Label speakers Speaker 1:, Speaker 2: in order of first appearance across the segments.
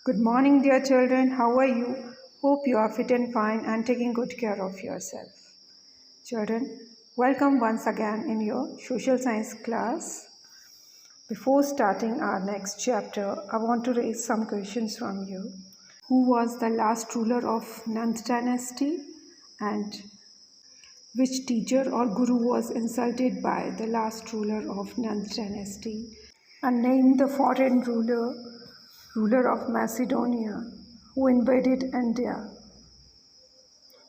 Speaker 1: Good morning, dear children. How are you? Hope you are fit and fine and taking good care of yourself. Children, welcome once again in your social science class. Before starting our next chapter, I want to raise some questions from you. Who was the last ruler of Nand dynasty, and which teacher or guru was insulted by the last ruler of Nand dynasty? And name the foreign ruler of Macedonia, who invaded India.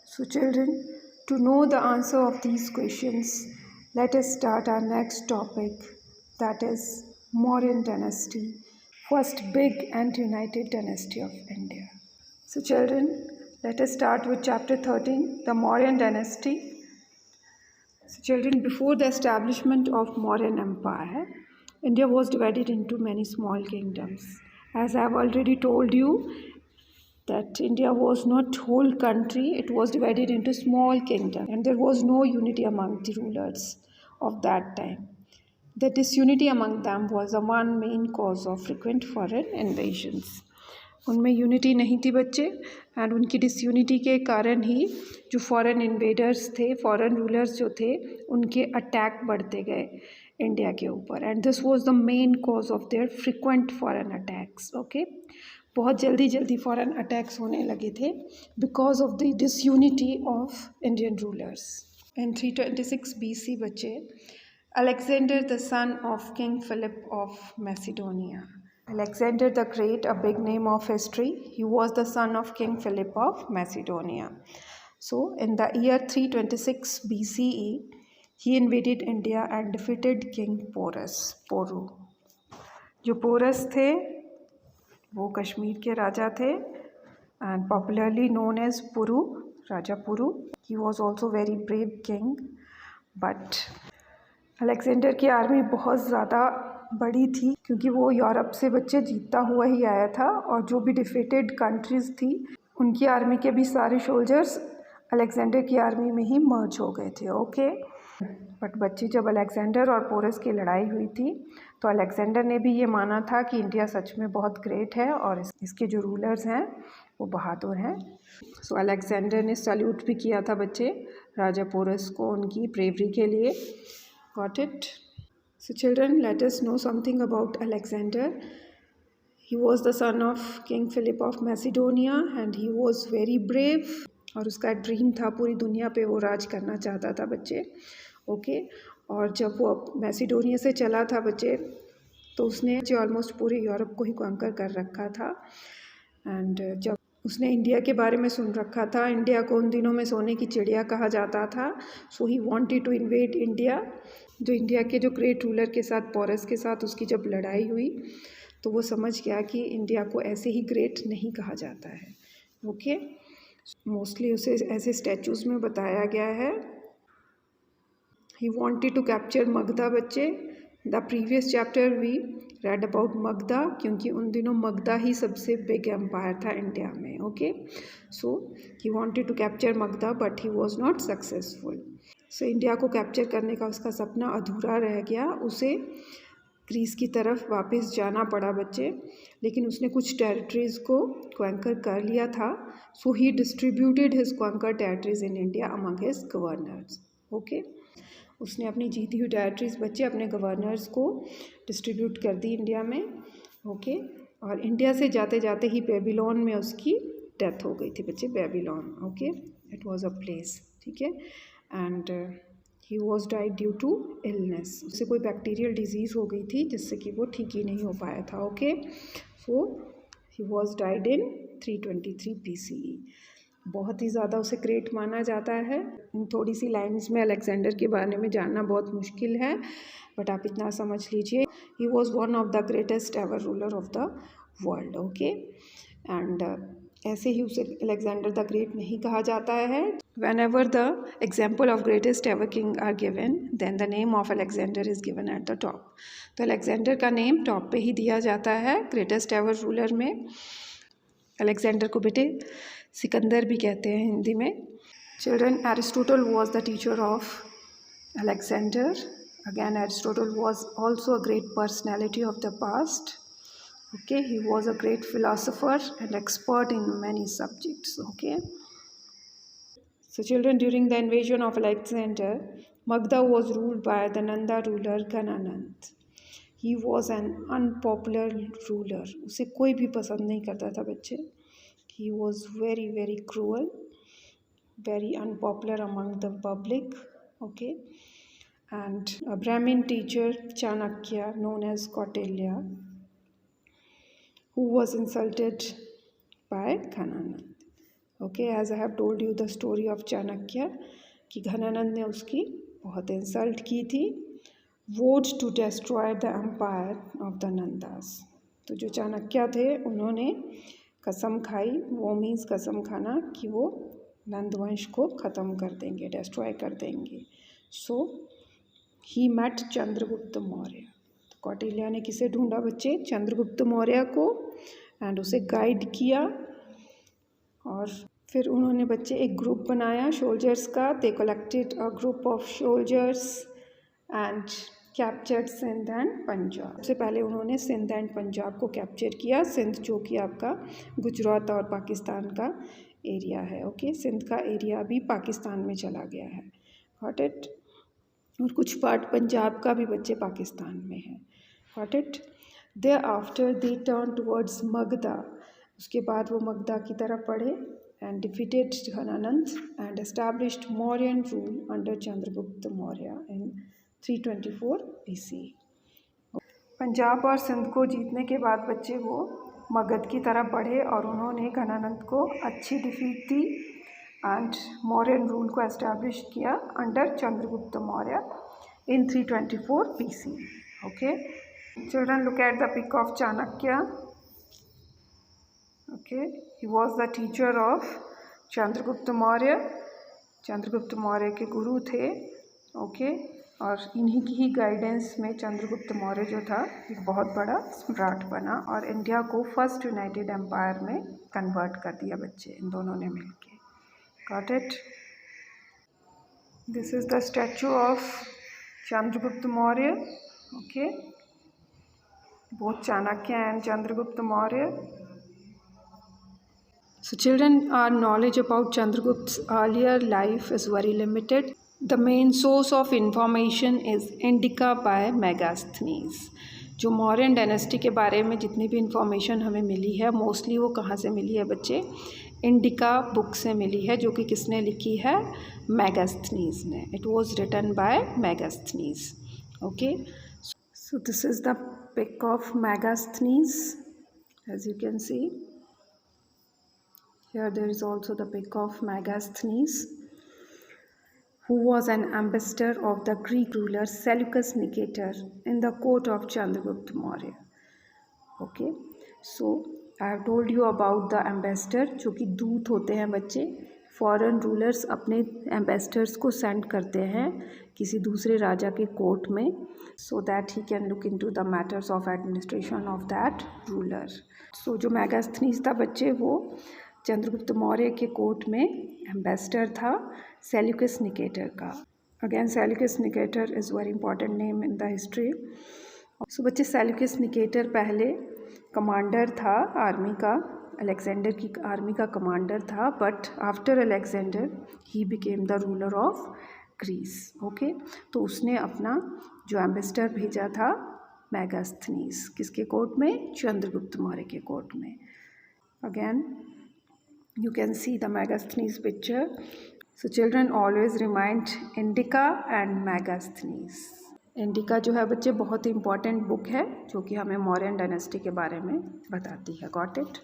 Speaker 1: So children, to know the answer of these questions, let us start our next topic, that is Mauryan dynasty, first big and united dynasty of India. So children, let us start with chapter 13, the Mauryan dynasty. So children, before the establishment of Mauryan Empire, India was divided into many small kingdoms. As I have already told you, that India was not whole country, it was divided into small kingdoms, and there was no unity among the rulers of that time. The disunity among them was the one main cause of frequent foreign invasions. उनमें unity नहीं थी बच्चे, and उनकी disunity के कारण ही जो foreign invaders थे, foreign rulers जो थे, उनके अटैक बढ़ते गए इंडिया के ऊपर, and this was the main cause of their frequent foreign attacks. Okay, बहुत जल्दी फॉरेन अटैक्स होने लगे थे because of the disunity of Indian rulers. In 326 BC बच्चे, Alexander, the son of King Philip of Macedonia. Alexander the Great, a big name of history. He was the son of King Philip of Macedonia. So, in the year 326 BCE, he invaded India and defeated King Poru. जो porous थे वो कश्मीर के राजा थे and popularly known as Puru, Raja Puru. He was also very brave king, but Alexander की army बहुत ज़्यादा बड़ी थी क्योंकि वो यूरोप से बच्चे जीतता हुआ ही आया था, और जो भी डिफीटेड कंट्रीज़ थी उनकी आर्मी के भी सारे सोल्जर्स अलेक्जेंडर की आर्मी में ही मर्ज हो गए थे. ओके, बट बच्चे, जब अलेक्जेंडर और पोरस की लड़ाई हुई थी तो अलेक्जेंडर ने भी ये माना था कि इंडिया सच में बहुत ग्रेट है और इसके जो रूलर्स हैं वो बहादुर हैं. सो अलेक्जेंडर ने सल्यूट भी किया था बच्चे राजा पोरस को उनकी ब्रेवरी के लिए. Got it? So children, let us know something about Alexander. He was the son of King Philip of Macedonia and he was very brave. और उसका ड्रीम था पूरी दुनिया पे वो राज करना चाहता था बच्चे. ओके, और जब वो मैसिडोनिया से चला था बच्चे तो उसने ऑलमोस्ट पूरे यूरोप को ही कॉन्कर कर रखा था. एंड जब उसने इंडिया के बारे में सुन रखा था, इंडिया को उन दिनों में सोने की चिड़िया कहा जाता था, so he wanted to invade India. जो इंडिया के जो ग्रेट रूलर के साथ, पोरस के साथ उसकी जब लड़ाई हुई तो वो समझ गया कि इंडिया को ऐसे ही ग्रेट नहीं कहा जाता है. ओके, मोस्टली उसे ऐसे स्टैचूज़ में बताया गया है. He wanted to capture Magadha बच्चे. The previous chapter we read about Magadha, क्योंकि उन दिनों मगधा ही सबसे बिग एम्पायर था इंडिया में. Okay, so he wanted to capture Magadha but he was not successful. So India को कैप्चर करने का उसका सपना अधूरा रह गया. उसे ग्रीस की तरफ वापस जाना पड़ा बच्चे, लेकिन उसने कुछ टेरिटरीज़ को क्वेंकर कर लिया था. So he distributed his conquer territories in India among his governors. Okay, उसने अपनी जीती हुई टेरिटरीज बच्चे अपने गवर्नर्स को डिस्ट्रीब्यूट कर दी इंडिया में. ओके, और इंडिया से जाते जाते ही बेबीलोन में उसकी डेथ हो गई थी बच्चे. Babylon, okay, it was a place. ठीक है, and he was died due to illness. उससे कोई बैक्टीरियल डिजीज़ हो गई थी जिससे कि वो ठीक ही नहीं हो पाया था. Okay, so he was died in 323 BCE. बहुत ही ज़्यादा उसे ग्रेट माना जाता है. इन थोड़ी सी लाइन्स में अलेक्जेंडर के बारे में जानना बहुत मुश्किल है, बट आप इतना समझ लीजिए, he was one of the greatest ever ruler of the world. Okay, and ऐसे ही उसे अलेक्जेंडर द ग्रेट नहीं कहा जाता है. Whenever the example of greatest ever king are given, then the name of Alexander is given at the top. तो Alexander का name top पे ही दिया जाता है ग्रेटेस्ट एवर रूलर में. अलेक्जेंडर को बेटे सिकंदर भी कहते हैं हिंदी में. Children, Aristotle was the teacher of Alexander. Again Aristotle was also a great personality of the past. Okay, he was a great philosopher and expert in many subjects. Okay. So children, during the invasion of Alexander, Magda was ruled by the Nanda ruler Ghananand. He was an unpopular ruler. उसे कोई भी पसंद नहीं करता था बच्चे. He was very very cruel, very unpopular among the public. Okay. And a Brahmin teacher Chanakya, known as Kautilya, who was insulted by Ghananand. Okay, as I have told you the story of Chanakya कि घनानंद ने उसकी बहुत insult की थी. Vowed to destroy the empire of the Nandas. तो जो चाणक्य थे उन्होंने कसम खाई. वो मीन्स कसम खाना कि वो नंदवंश को ख़त्म कर देंगे, डिस्ट्रॉय कर देंगे. सो ही मेट चंद्रगुप्त मौर्य. तो कौटिल्य ने किसे ढूंढा बच्चे? चंद्रगुप्त मौर्य को. एंड उसे गाइड किया. और फिर उन्होंने बच्चे एक ग्रुप बनाया सोल्जर्स का. They collected a group of soldiers and captured Sindh and Punjab. सबसे पहले उन्होंने सिंध एंड पंजाब को कैप्चर किया. सिंध जो कि आपका गुजरात और पाकिस्तान का एरिया है. ओके, सिंध का एरिया भी पाकिस्तान में चला गया है. Got it. और कुछ पार्ट पंजाब का भी बच्चे पाकिस्तान में है. Got it. Thereafter they turn towards Magadha. उसके बाद वो मगधा की तरफ बढ़े and defeated Ghananand and established Mauryan rule under Chandragupta Maurya in 324 BC. Punjab और सिंध को जीतने के बाद बच्चे वो मगध की तरफ बढ़े और उन्होंने घनानंद को अच्छी डिफीट दी एंड मौर्यन रूल को एस्टैब्लिश किया under Chandragupta Maurya in 324 BC. Okay children, look at the pic of Chanakya. Okay, he was the teacher of Chandragupta Maurya. Chandragupta Maurya के गुरु थे. ओके, और इन्हीं की ही गाइडेंस में चंद्रगुप्त मौर्य जो था एक बहुत बड़ा सम्राट बना और इंडिया को फर्स्ट यूनाइटेड एम्पायर में कन्वर्ट कर दिया बच्चे, इन दोनों ने मिलके. Got it. This is the statue of Chandragupta Maurya. Okay, both Chanakya and Chandragupta Maurya. So children, our knowledge about Chandragupta's earlier life is very limited. The main source of information is Indica by Megasthenes. जो Mauryan dynasty के बारे में जितनी भी information हमें मिली है mostly वो कहाँ से मिली है बच्चे? इंडिका बुक से मिली है, जो कि किसने लिखी है? मेगास्थनीज ने. It was written by Megasthenes. Okay, so this is the pic of Megasthenes as you can see. Here there is also the pic of Megasthenes, who was an ambassador of the Greek ruler Seleucus Nicator in the court of Chandragupta Maurya. Okay, so I have told you about the ambassador, जो कि दूत होते हैं बच्चे. Foreign rulers अपने ambassadors को send करते हैं किसी दूसरे राजा के कोर्ट में so that he can look into the matters of administration of that ruler. So जो मेगास्थनीज था बच्चे वो चंद्रगुप्त मौर्य के कोर्ट में एम्बेसडर था सेल्यूकस निकेटर का. Again Seleucus Nicator is very important name in the history. So बच्चे सेल्यूकस निकेटर पहले कमांडर था आर्मी का, अलेक्जेंडर की आर्मी का कमांडर था. But after Alexander he became the ruler of Greece. Okay, तो उसने अपना जो एम्बेसडर भेजा था मेगास्थनीज, किसके कोर्ट में? चंद्रगुप्त मौर्य के कोर्ट में. Again you can see the Megasthenes picture. So children, always remind Indica and Megasthenes. Indica जो है बच्चे बहुत ही इंपॉर्टेंट बुक है जो कि हमें मौर्यन डायनेस्टी के बारे में बताती है. Got it.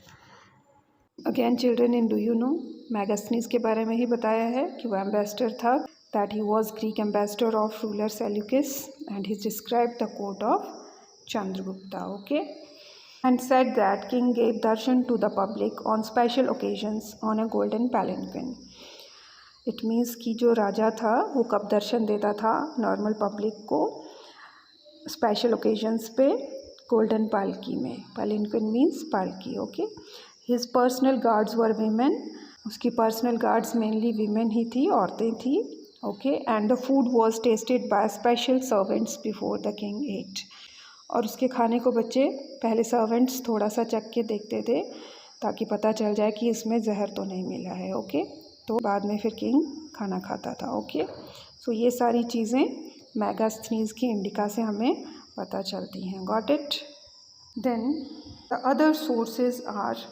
Speaker 1: Again children, in do you know Megasthenes के बारे में ही बताया है कि वो एम्बेसडर था. That he was Greek ambassador of ruler Seleucus and he describe the court of Chandragupta. Okay, and said that king gave darshan to the public on special occasions on a golden palanquin. It means कि जो राजा था वो कब दर्शन देता था normal public को? Special occasions पे golden पालकी में. palanquin मीन्स पालकी. ओके, हिज पर्सनल गार्ड्स वर वीमेन. उसकी पर्सनल गार्ड्स मेनली वीमेन ही थी, औरतें थी. Okay, and the food was tested by special servants before the king at. और उसके खाने को बच्चे पहले सर्वेंट्स थोड़ा सा चख के देखते थे ताकि पता चल जाए कि इसमें जहर तो नहीं मिला है। ओके, तो बाद में फिर किंग खाना खाता था। ओके, सो ये सारी चीज़ें मेगास्थनीज की इंडिका से हमें पता चलती हैं। Got it? Then the other sources are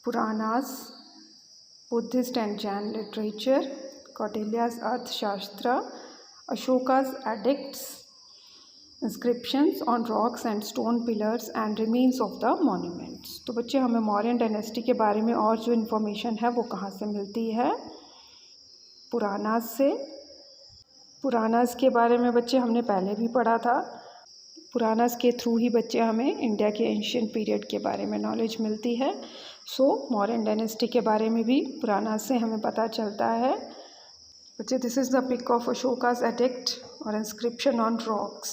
Speaker 1: Puranas, Buddhist and Jain literature, Kautilya's Arthashastra, Ashoka's edicts, inscriptions on rocks and stone pillars and remains of the monuments। तो बच्चे हमें मौर्यन डायनेस्टी के बारे में और जो इन्फॉर्मेशन है वो कहाँ से मिलती है? पुराणास से। पुराणास के बारे में बच्चे हमने पहले भी पढ़ा था। पुराणास के थ्रू ही बच्चे हमें इंडिया के एंशियंट पीरियड के बारे में नॉलेज मिलती है। सो मौर्यन डायनेस्टी के बारे में भी पुराणास से हमें पता चलता है। बच्चे this is the pic of Ashoka's edict और इंस्क्रिप्शन ऑन रॉक्स।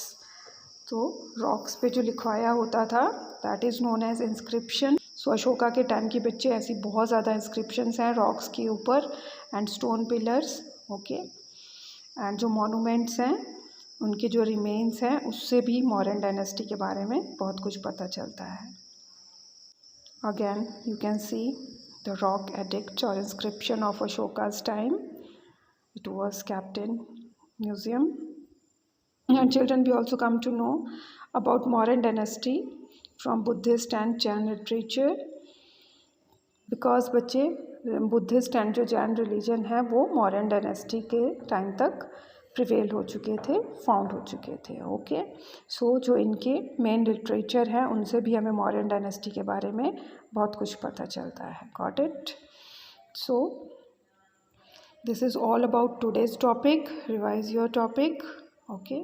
Speaker 1: तो रॉक्स पे जो लिखवाया होता था that is known as inscription. So Ashoka के टाइम की बच्चे ऐसी बहुत ज़्यादा इंस्क्रिप्शंस हैं रॉक्स के ऊपर and stone pillars. Okay, and जो मॉन्यूमेंट्स हैं उनके जो रिमेन्स हैं उससे भी मौर्यन डायनेस्टी के बारे में बहुत कुछ पता चलता है। Again you can see the rock edict और inscription of Ashoka's time. It was kept in museum. And children, we also come to know about Mauryan dynasty from Buddhist and Jain literature, because बच्चे Buddhist and जो Jain religion है वो Mauryan dynasty के time तक prevail हो चुके थे, फाउंड हो चुके थे। ओके, सो जो इनके मेन लिटरेचर हैं उनसे भी हमें मौर्यन डायनेस्टी के बारे में बहुत कुछ पता चलता है। Got it? So this is all about today's topic. Revise your topic. Okay.